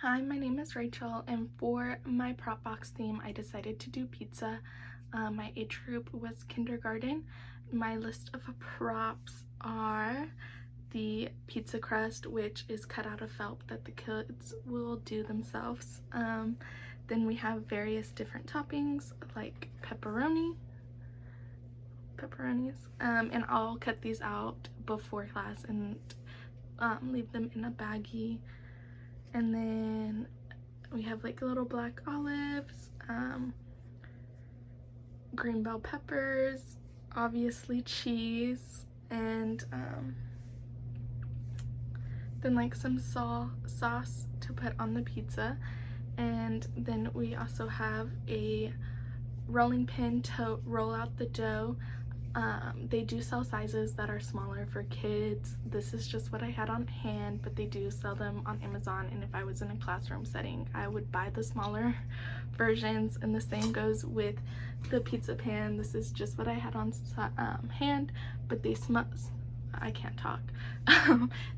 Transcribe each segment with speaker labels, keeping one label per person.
Speaker 1: Hi, my name is Rachel, and for my prop box theme, I decided to do pizza. My age group was kindergarten. My list of props are the pizza crust, which is cut out of felt that the kids will do themselves. Then we have various different toppings like pepperonis, and I'll cut these out before class and leave them in a baggie. And then we have like little black olives, green bell peppers, obviously cheese, and then like some sauce to put on the pizza. And then we also have a rolling pin to roll out the dough. They do sell sizes that are smaller for kids. This is just what I had on hand, but they do sell them on Amazon, and if I was in a classroom setting, I would buy the smaller versions. And the same goes with the pizza pan. This is just what I had on hand, but I can't talk.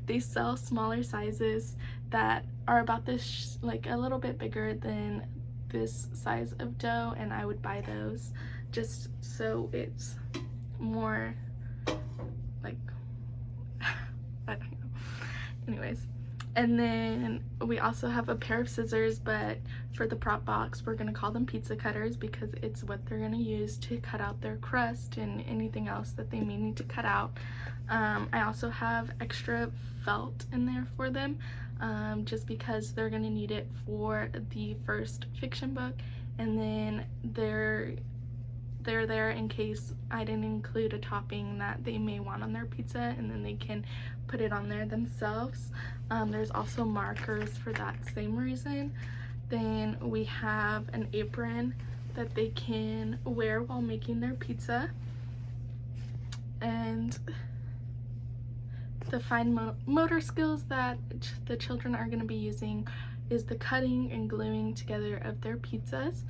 Speaker 1: They sell smaller sizes that are about this, like a little bit bigger than this size of dough, and I would buy those just so it's more like I don't know. Anyways, and then we also have a pair of scissors, but for the prop box we're gonna call them pizza cutters because it's what they're gonna use to cut out their crust and anything else that they may need to cut out. I also have extra felt in there for them, just because they're gonna need it for the first fiction book, and then they're there in case I didn't include a topping that they may want on their pizza, and then they can put it on there themselves. There's also markers for that same reason. Then we have an apron that they can wear while making their pizza. And the fine motor skills that the children are going to be using is the cutting and gluing together of their pizzas.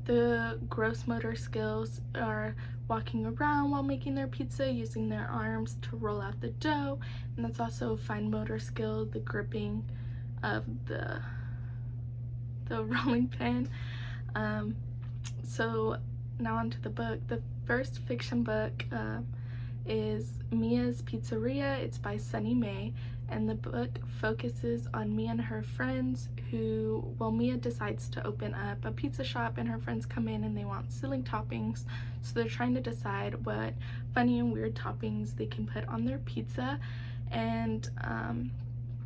Speaker 1: The gross motor skills are walking around while making their pizza, using their arms to roll out the dough, and that's also a fine motor skill, the gripping of the rolling pin. So now onto the book. The first fiction book is Mia's Pizzeria. It's by Sunny May, and the book focuses on Mia and her friends Mia decides to open up a pizza shop, and her friends come in and they want silly toppings, so they're trying to decide what funny and weird toppings they can put on their pizza. And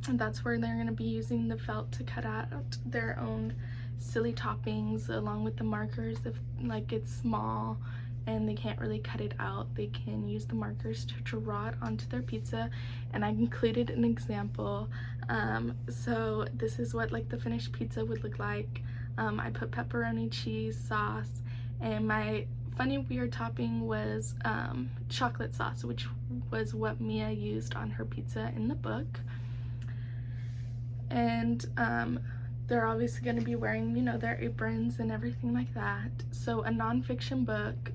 Speaker 1: that's where they're going to be using the felt to cut out their own silly toppings, along with the markers. If like it's small and they can't really cut it out, they can use the markers to draw it onto their pizza. And I included an example. So this is what like the finished pizza would look like. I put pepperoni, cheese, sauce, and my funny weird topping was chocolate sauce, which was what Mia used on her pizza in the book. And they're obviously going to be wearing, you know, their aprons and everything like that. So a nonfiction book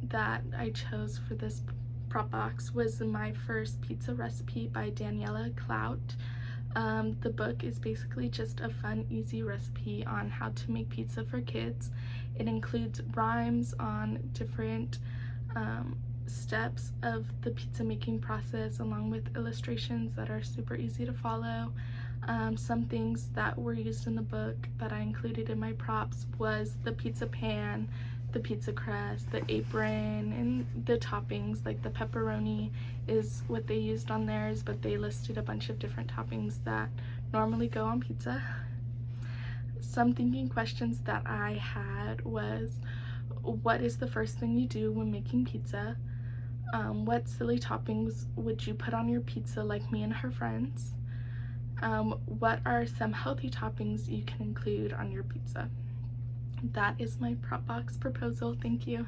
Speaker 1: that I chose for this prop box was My First Pizza Recipe by Daniela Clout. The book is basically just a fun, easy recipe on how to make pizza for kids. It includes rhymes on different steps of the pizza making process, along with illustrations that are super easy to follow. Some things that were used in the book that I included in my props was the pizza pan, the pizza crust, the apron, and the toppings. Like the pepperoni is what they used on theirs, but they listed a bunch of different toppings that normally go on pizza. Some thinking questions that I had was, what is the first thing you do when making pizza? What silly toppings would you put on your pizza like me and her friends? What are some healthy toppings you can include on your pizza? That is my prop box proposal. Thank you.